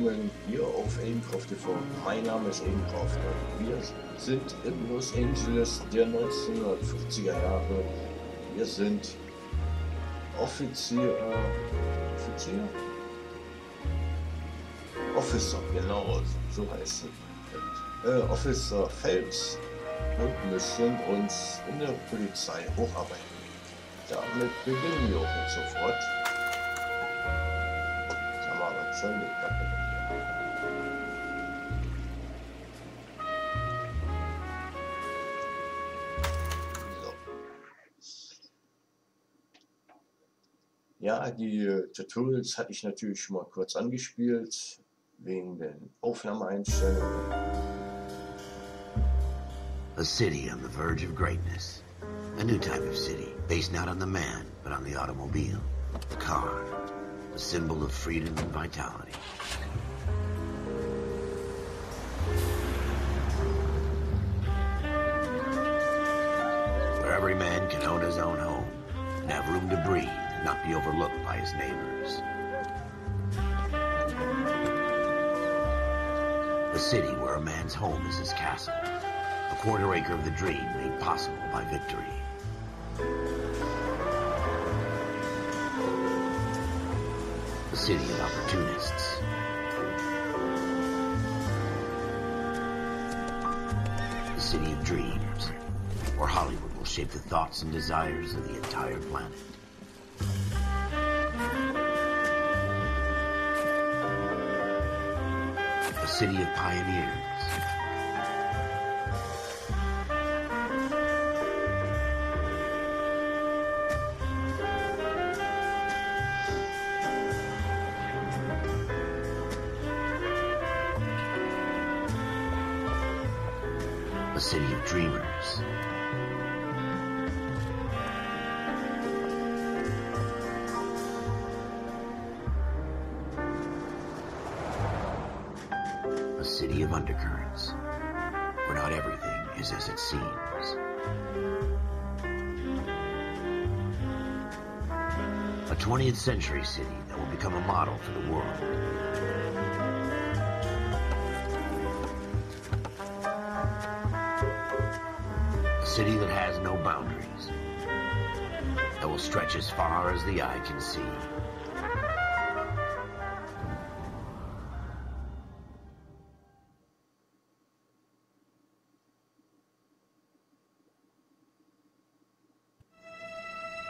willkommen hier auf L.A.NOIRE TV. Mein Name ist L.A.NOIRE und wir sind in Los Angeles der 1940er Jahre. Wir sind Officer, genau, so heißt es. Officer Phelps und müssen uns in der Polizei hocharbeiten. Damit beginnen wir auch jetzt sofort. Schon die Kacke so. Ja, die Tutorials hatte ich natürlich schon mal kurz angespielt, wegen den Aufnahmeeinstellungen. A city on the verge of greatness. A new type of city, based not on the man, but on the automobile, the car. A symbol of freedom and vitality. Where every man can own his own home and have room to breathe and not be overlooked by his neighbors. A city where a man's home is his castle, a quarter acre of the dream made possible by victory. A city of opportunists. A city of dreams, where Hollywood will shape the thoughts and desires of the entire planet. A city of pioneers. A city of dreamers. A city of undercurrents, where not everything is as it seems. A 20th century city that will become a model for the world. A city that has no boundaries, that will stretch as far as the eye can see.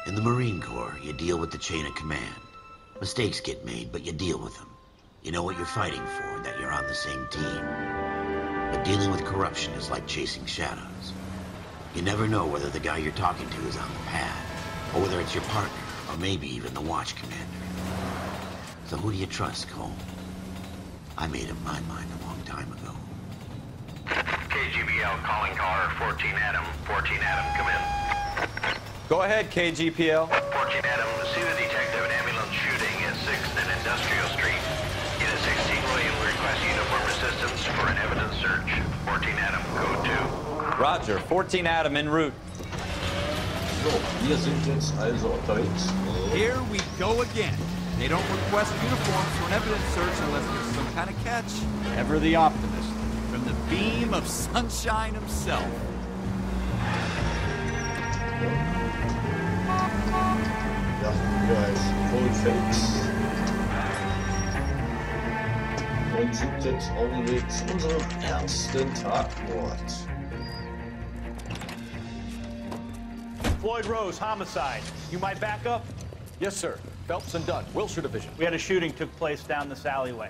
In the Marine Corps, you deal with the chain of command. Mistakes get made, but you deal with them. You know what you're fighting for, that you're on the same team. But dealing with corruption is like chasing shadows. You never know whether the guy you're talking to is on the pad, or whether it's your partner, or maybe even the watch commander. So who do you trust, Cole? I made up my mind a long time ago. KGBL calling caller 14 Adam. 14 Adam, come in. Go ahead, KGPL. 14 Adam, see the detective in ambulance shooting at 6th and Industrial Street. Unit 16 William, request uniform assistance for an evidence search. 14 Adam, code 2. Roger, 14 Adam en route. So, wir sind jetzt also unterwegs. Here we go again. They don't request uniforms for an evidence search unless there's some kind of catch. Ever the optimist. From the beam of sunshine himself. Ja, hier ist Cole Phelps. Und sind jetzt Augenblick zu unserem ersten Tatort. Floyd Rose, homicide. You might back up? Yes, sir. Phelps and Dunn, Wilshire Division. We had a shooting took place down this alleyway.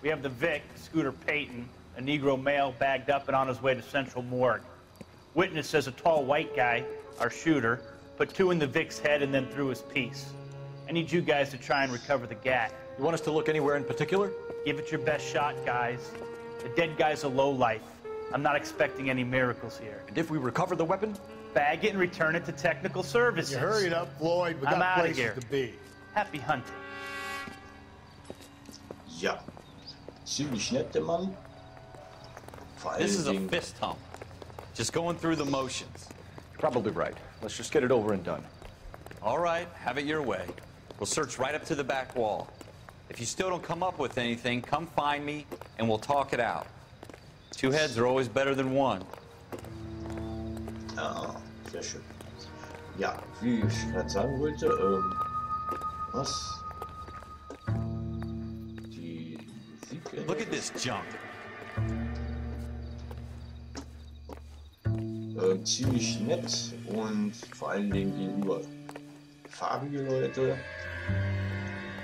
We have the Vic, Scooter Payton, a Negro male bagged up and on his way to Central Morgue. Witness says a tall white guy, our shooter, put 2 in the Vic's head and then threw his piece. I need you guys to try and recover the gat. You want us to look anywhere in particular? Give it your best shot, guys. The dead guy's a lowlife. I'm not expecting any miracles here. And if we recover the weapon? Bag it and return it to technical services. You hurried up, Floyd. We I'm got outta places here. to be. Happy hunting. Ja, ziemlich nett, der Mann. Vor This is a allen Dingen, fist hump. Just going through the motions. Probably right. Let's just get it over and done. All right, have it your way. We'll search right up to the back wall. If you still don't come up with anything, come find me and we'll talk it out. Two heads are always better than one. Ah, sehr schön. Ja, wie ich gerade sagen wollte, was die Musik... Look at this junk. Ziemlich nett und vor allen Dingen gegenüber farbige Leute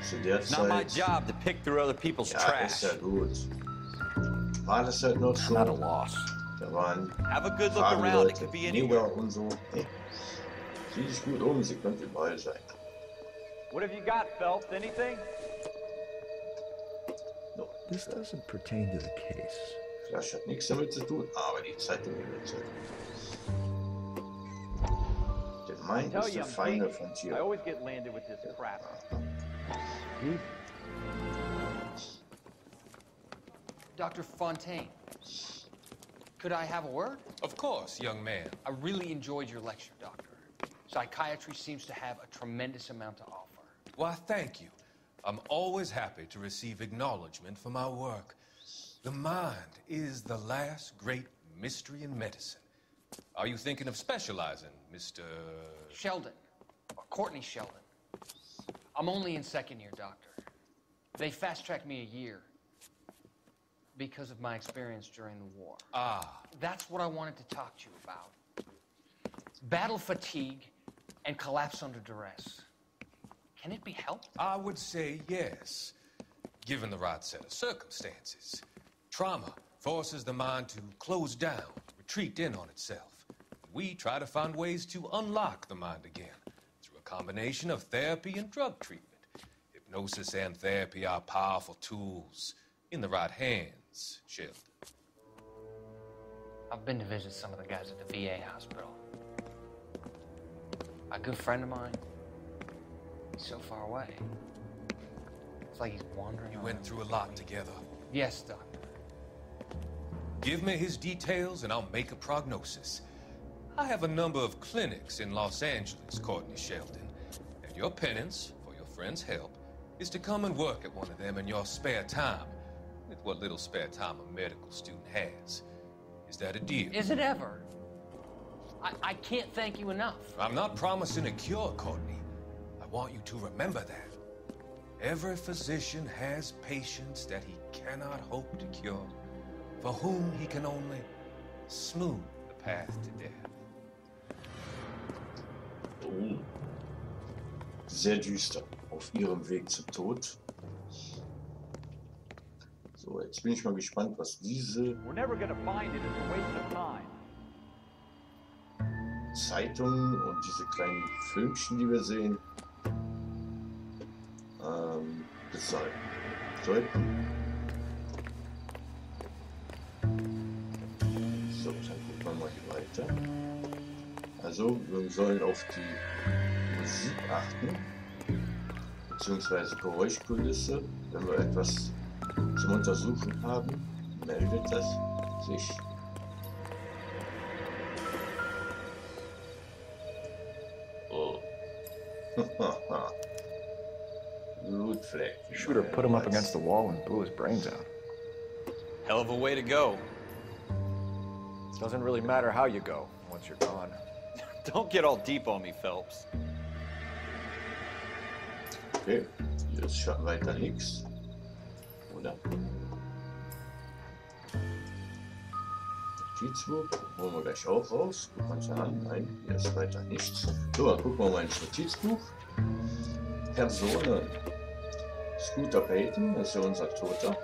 zu der It's not my Zeit. job to pick through other people's Ja, ist trash. ja gut. War das halt noch so. Not a loss. Da waren Have a good look farbige around. It Leute, could be Neger anywhere. und so. Hey, sieh dich gut um, sie könnte überall sein. What have you got, Phelps? Anything? So, This doesn't pertain to the case. Flash hat nichts damit zu tun, aber die Zeitung eventuell. Der Mind ist der Feinde von I Tieren. always get landed with this crap. Dr. Fontaine, could I have a word? Of course, young man. I really enjoyed your lecture, Doctor. Psychiatry seems to have a tremendous amount to offer. Why, thank you. I'm always happy to receive acknowledgement for my work. The mind is the last great mystery in medicine. Are you thinking of specializing, Mr. Sheldon, or Courtney Sheldon. I'm only in second year, Doctor. They fast-tracked me a year because of my experience during the war. Ah, That's what I wanted to talk to you about. Battle fatigue and collapse under duress. Can it be helped? I would say yes, given the right set of circumstances. Trauma forces the mind to close down, retreat in on itself. We try to find ways to unlock the mind again through a combination of therapy and drug treatment. Hypnosis and therapy are powerful tools in the right hands, Sheldon. I've been to visit some of the guys at the VA hospital. A good friend of mine, he's so far away. It's like he's wandering You around. went through a lot together. Yes, Doctor. Give me his details and I'll make a prognosis. I have a number of clinics in Los Angeles, Courtney Sheldon, and your penance, for your friend's help, is to come and work at one of them in your spare time, with what little spare time a medical student has. Is that a deal? Is it ever? I can't thank you enough. I'm not promising a cure, Courtney. I want you to remember that. Every physician has patients that he cannot hope to cure, for whom he can only smooth the path to death. Oh. Sehr düster. Auf ihrem Weg zum Tod. So, jetzt bin ich mal gespannt, was diese We're never gonna find it. It's a waste of time. Zeitungen und diese kleinen Filmchen, die wir sehen, bedeuten. So, dann gucken wir mal hier weiter. Also, wir sollen auf die Musik achten, beziehungsweise Geräuschkulisse. Wenn wir etwas zum Untersuchen haben, meldet das sich. Oh. Blutfleck. Shooter put him up against the wall and blew his brains out. Hell of a way to go. Doesn't really matter how you go once you're gone. Don't get all deep on me, Phelps. Okay, hier ist schon weiter nichts. Oder? Notizbuch holen wir gleich auch raus. Guck mal an. Nein, hier ist weiter nichts. So, dann gucken wir mal ins Notizbuch. Personen. Scooter Payton, das ist ja unser Toter.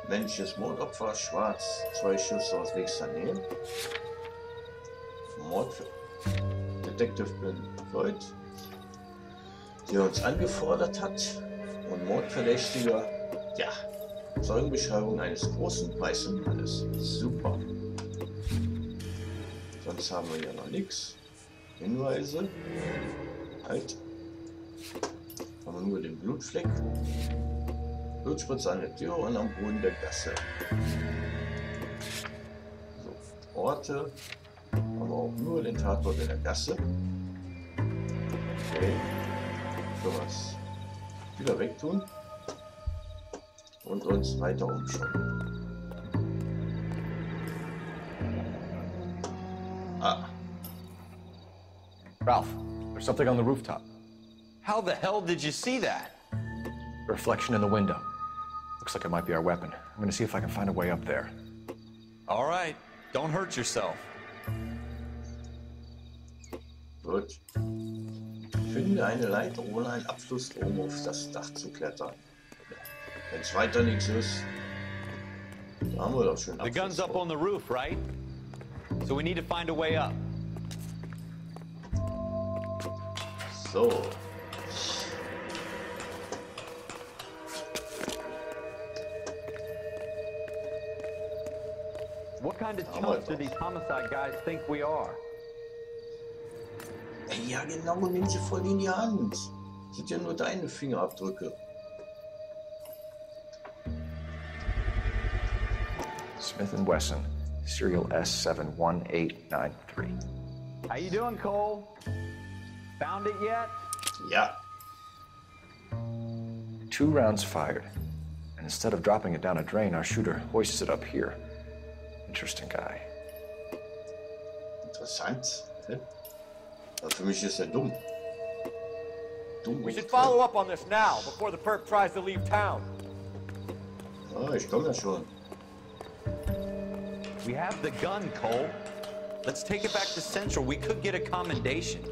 Männliches Mordopfer, schwarz, 2 Schuss aus nächster Nähe. Mord. Detective Floyd, der uns angefordert hat. Und Mordverdächtiger, ja, Zeugenbeschreibung eines großen weißen Mannes. Super. Sonst haben wir ja noch nichts. Hinweise. Halt. Haben wir nur den Blutfleck. Blutspritze an der Tür und am Boden der Gasse. So, Orte. Haben wir auch nur den Tatort in der Gasse. Okay. So was. Wieder wegtun. und uns weiter umschauen. Ah. Ralph, there's something on the rooftop. How the hell did you see that? A reflection in the window. Looks like it might be our weapon. I'm gonna see if I can find a way up there. All right, don't hurt yourself. Gut. Finde eine Leiter ohne einen Abfluss, um auf das Dach zu klettern. Wenn es weiter nichts ist, da haben wir doch schon The gun's up on the roof, right? So we need to find a way up. So. What kind of chumps do these homicide guys think we are? Ja genau, nimm sie voll in die Hand. Das sind ja nur deine Fingerabdrücke. Smith & Wesson, serial S71893. How you doing, Cole? Found it yet? Ja. 2 rounds fired. And instead of dropping it down a drain, our shooter hoists it up here. Interesting guy. Interessant. Aber für mich ist er dumm. We should follow up on this now, before the perp tries to leave town. Ja, ich komme ja schon. We have the gun, Cole. Let's take it back to Central. We could get a commendation.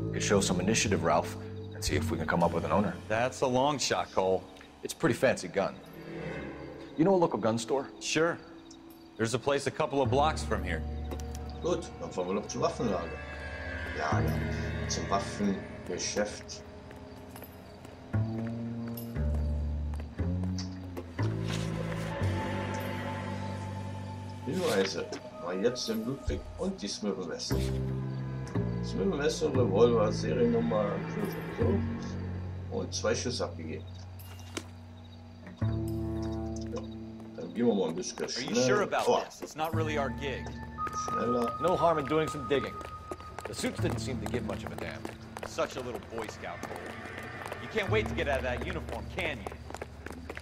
We could show some initiative, Ralph, and see if we can come up with an owner. That's a long shot, Cole. It's a pretty fancy gun. You know a local gun store? Sure. There's a place a couple of blocks from here. Gut, dann fahren wir noch zur Waffenlage. Ja, zum Waffengeschäft. Hinweise. Mal jetzt den Ludwig und die Smith & Wesson. Smith & Wesson Revolver, Seriennummer so. Und 2 Schüsse abgegeben. Ja, dann gehen wir mal ein bisschen Are you schneller. sure about this? It's not really our gig. Schneller. No harm in doing some digging. The suits didn't seem to give much of a damn. Such a little Boy Scout, Cole. You can't wait to get out of that uniform, can you?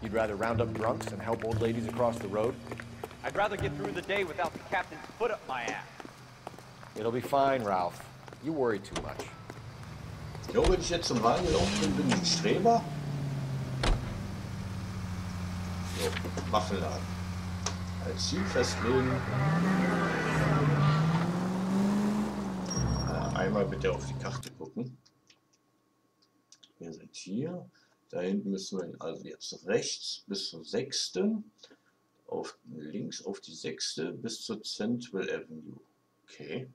You'd rather round up drunks and help old ladies across the road? I'd rather get through the day without the captain's foot up my ass. It'll be fine, Ralph. You worry too much. Jo, wenn ich jetzt zum Wagen gelaufen bin, bin ich ein Streber. So, Waffenladen. Als Ziel festlegen. Einmal bitte auf die Karte gucken. Wir sind hier. Da hinten müssen wir also jetzt rechts bis zur 6. Auf links auf die 6. bis zur Central Avenue. Okay.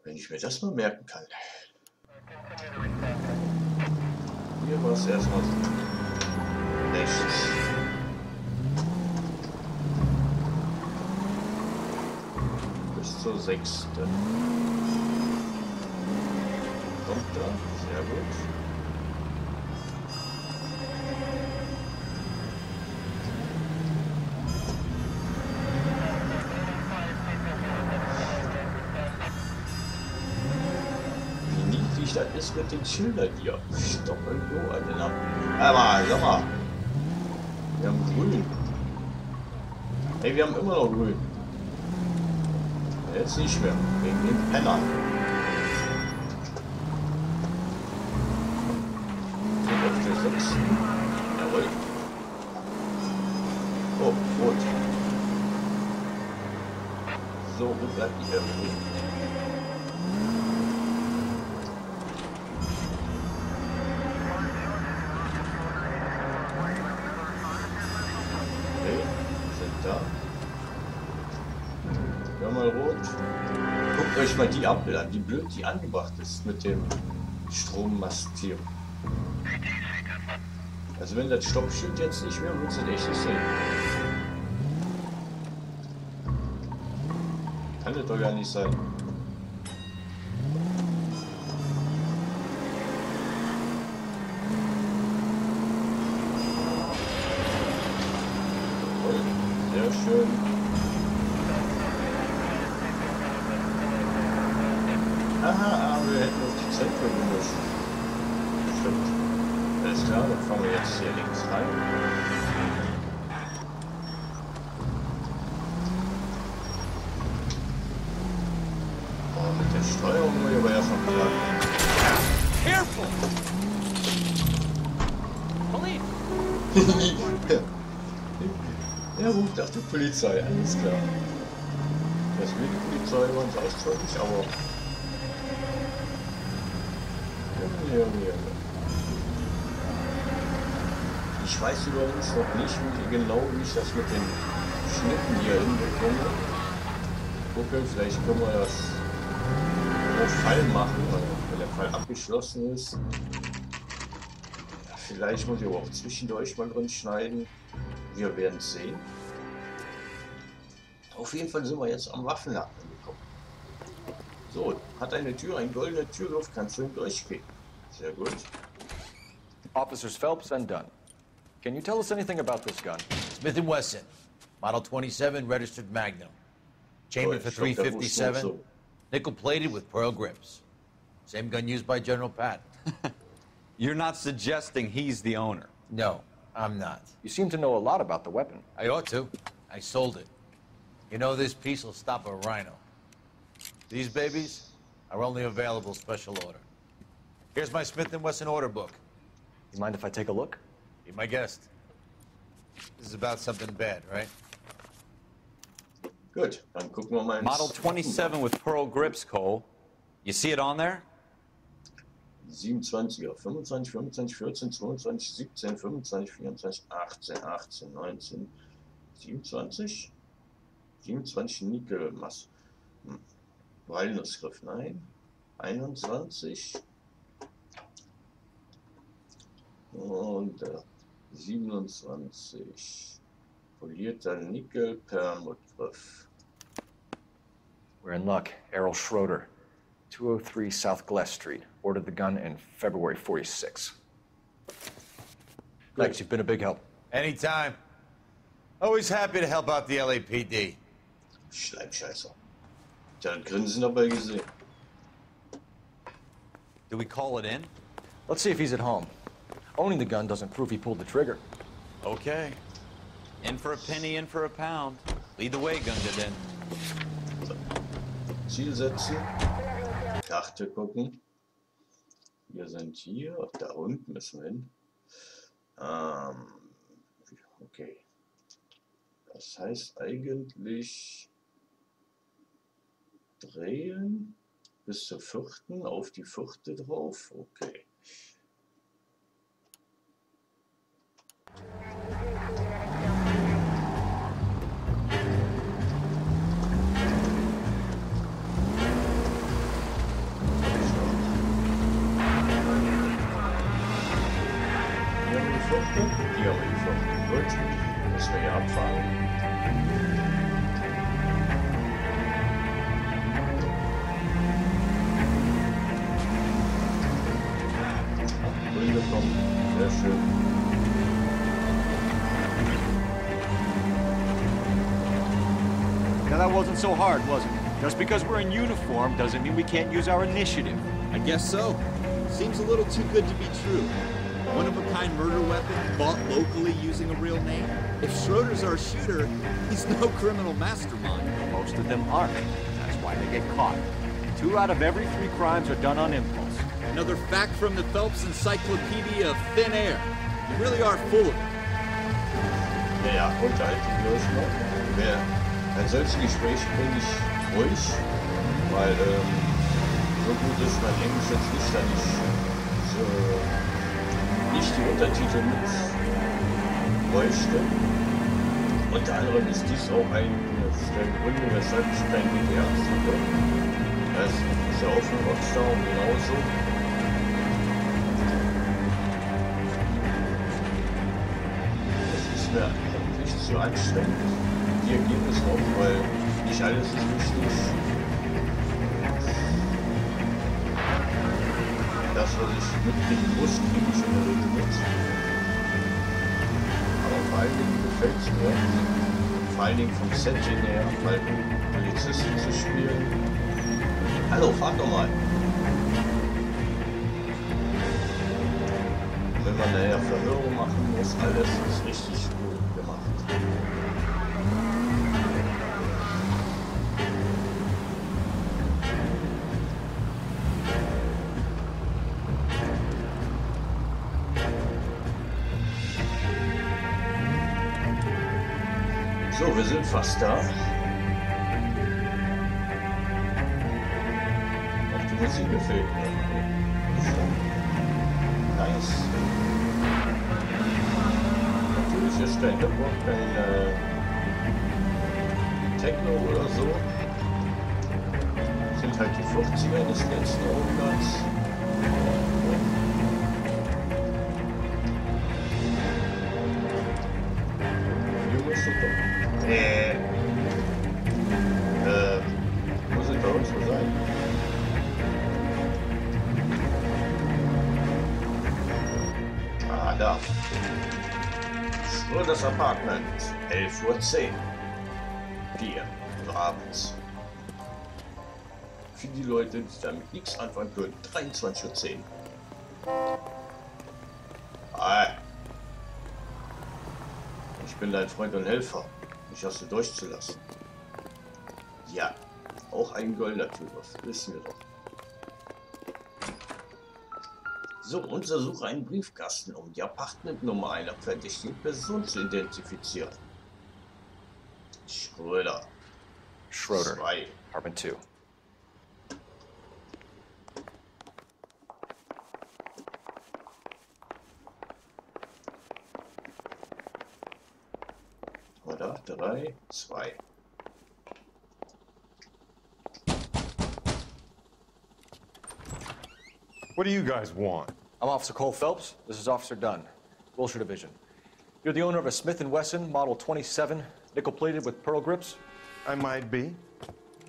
Wenn ich mir das mal merken kann. Hier war es erstmal rechts. Bis zur 6. Kommt da, sehr gut. Wie niedlich das ist mit den Schildern hier. Stoppeln, so, Alter. Aber, sag mal. Wir haben grün. Hey, wir haben immer noch grün. Jetzt nicht mehr, wegen den Pennern. Sind auf der 6. Jawohl. Oh, rot. So, wo bleibt die Avenue? Okay, sind da. Mal rot. Guckt euch mal die Ampel an, wie blöd die angebracht ist mit dem Strommast hier. Also wenn das Stoppschild jetzt nicht mehr, wird es echt nicht sehen. Kann das doch gar nicht sein. Sehr schön. Aha, wir hätten auf die Zentrum gemusst. Stimmt. Alles klar, dann fahren wir jetzt hier links rein. Oh, mit der Steuerung war ja schon klar. Careful! Police! Er ruft nach der Polizei, alles klar. Das will die Polizei bei uns auch schon nicht, aber... Junge. Ich weiß übrigens noch nicht genau, wie ich das mit den Schnitten hier hinbekomme. Gucken, vielleicht können wir das auf Fall machen, wenn der Fall abgeschlossen ist. Ja, vielleicht muss ich aber auch zwischendurch mal drin schneiden. Wir werden es sehen. Auf jeden Fall sind wir jetzt am Waffenladen angekommen. So, hat eine Tür, ein goldener Türgriff, kannst du durchgehen. Sehr gut. Officers Phelps and Dunn. Can you tell us anything about this gun? Smith & Wesson, Model 27, registered Magnum. Chambered for .357, nickel-plated with pearl grips. Same gun used by General Patton. You're not suggesting he's the owner? No, I'm not. You seem to know a lot about the weapon. I ought to. I sold it. You know, this piece will stop a rhino. These babies are only available special order. Here's my Smith & Wesson order book. You mind if I take a look? Be my guest. This is about something bad, right? Gut, dann gucken wir mal. Model 27 with pearl grips, Cole. You see it on there? 27er, 25, 25, 14, 22, 17, 25, 24, 18, 19, 27? 27 Nickelmasse. Walnussgriff, nein. 21. Und 27. Polierter Nickel-Perlmuttgriff. We're in luck. Errol Schroeder, 203 South Glass Street. Ordered the gun in February 46. Thanks, you've been a big help. Anytime. Always happy to help out the LAPD. Schleimscheißer. Der hat Grinsen dabei gesehen. Do we call it in? Let's see if he's at home. Owning the gun doesn't prove he pulled the trigger. Okay. In for a penny, in for a pound. Lead the way, Gungadin. Ziel setzen. Karte gucken. Wir sind hier. Da unten müssen wir hin. Okay. Das heißt eigentlich drehen bis zur 4. auf die 4. drauf. Okay. Hier haben wir die 4. Gut, müssen wir hier abfahren. Grün gekommen, sehr schön. Now that wasn't so hard, was it? Just because we're in uniform doesn't mean we can't use our initiative. I guess so. Seems a little too good to be true. One-of-a-kind murder weapon bought locally using a real name? If Schroeder's our shooter, he's no criminal mastermind. Most of them aren't. That's why they get caught. 2 out of every 3 crimes are done on impulse. Another fact from the Phelps Encyclopedia of Thin Air. You really are full of it. Ja, unterhalten wir euch noch. Bei solchen Gesprächen bin ich ruhig, weil so gut ist mein Englisch jetzt nicht, dass ich nicht die Untertitel mit bräuchte. Unter anderem ist dies auch eines der Gründe, weshalb ich kein WDR suche. Das ist ja auch von Rockstar und genauso. Es ist mir eigentlich zu anstrengend. Hier geht es noch, weil nicht alles ist wichtig. Das, was ich mitkriegen muss, kriege ich in der Regel mit. Aber vor allen Dingen gefällt es mir, vor allen Dingen vom Setting her, mal Polizisten zu spielen. Hallo, fahrt doch mal. wenn man eine Verwirrung machen muss, alles ist richtig gut gemacht. So, wir sind fast da. Ach, die Musik gefällt mir. Nice. Natürlich ist der Hintergrund kein Techno oder so. Das sind halt die 50er des letzten Jahrhunderts. Junge Super. Muss es bei uns so sein? Ah, da. Nur das Apartment. 11:10 Uhr. 4 Uhr abends. Für die Leute, die damit nichts anfangen können. 23:10 Uhr. Ah. Ich bin dein Freund und Helfer. Mich hast du durchzulassen. Ja, auch ein goldener Türgriff, wissen wir doch. So, untersuche einen Briefkasten, um die Apartmentnummer einer verdächtigen Person zu identifizieren. Schröder. Schroeder. 2. Apartment 2. Oder 3, 2. What do you guys want? I'm Officer Cole Phelps. This is Officer Dunn, Wilshire Division. You're the owner of a Smith & Wesson Model 27, nickel-plated with pearl grips? I might be.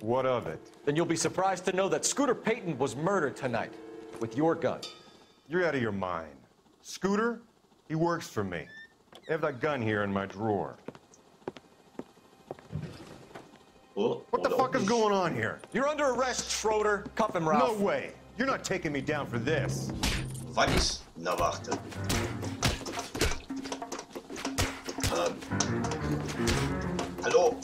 What of it? Then you'll be surprised to know that Scooter Payton was murdered tonight with your gun. You're out of your mind. Scooter? He works for me. I have that gun here in my drawer. What the fuck is going on here? You're under arrest, Schroeder. Cuff him, Ralph. No way. You're not taking me down for this. Was? Na warte. Hallo?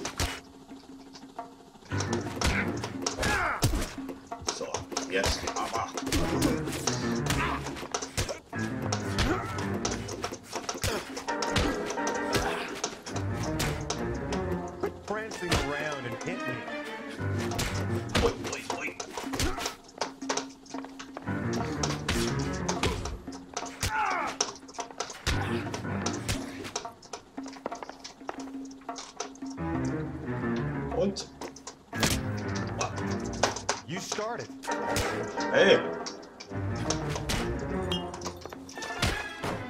So, jetzt aber. Quit prancing around and hit me. Ui, ui, ui. Und? You started. Hey!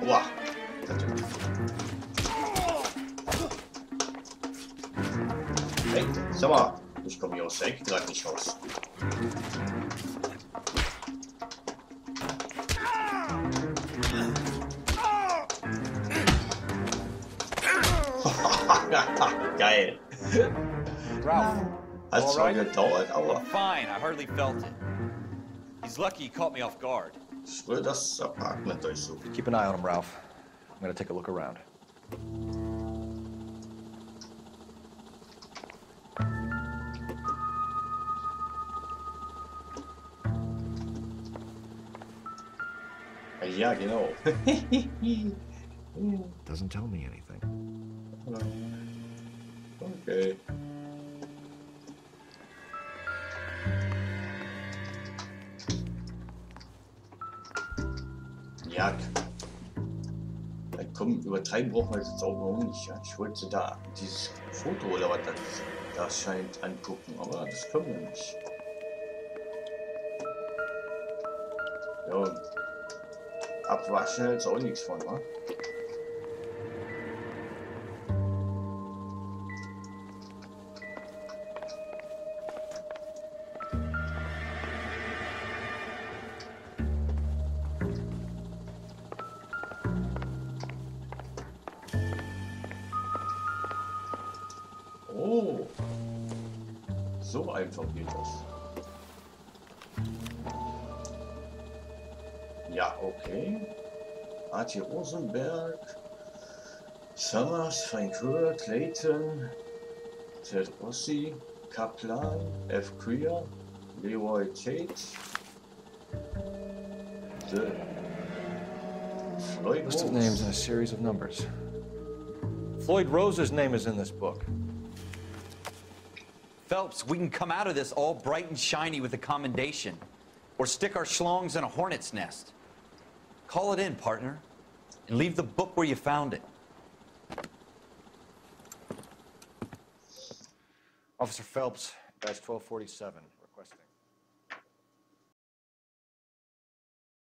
Wow. Hey, sag mal, ich komme hier aus der Ecke gerade nicht raus. Geil. Ralph. Hat's zwar gedauert, aber Fine, I hardly felt it. He's lucky he caught me off guard. ich will das Apartment durchsuchen. Keep an eye on him, Ralph. I'm gonna take a look around. Ja, genau. Doesn't tell me anything. Okay. Ja. Komm, übertreiben brauchen wir jetzt auch noch nicht. Ja? Ich wollte da dieses Foto oder was das scheint angucken, aber das können wir nicht. Ja, und abwaschen jetzt auch nichts von, wa? Oh, so einfach geht das. Ja, okay. A.T. Rosenberg, Summers, Francoeur, Clayton, Ted Rossi, Kaplan, F. Creer, Leroy Tate, the Floyd List of Rose. names and a series of numbers. Floyd Rose's name is in this book. Phelps, we can come out of this all bright and shiny with a commendation, or stick our schlongs in a hornet's nest. Call it in, partner, and leave the book where you found it. Officer Phelps, badge 1247.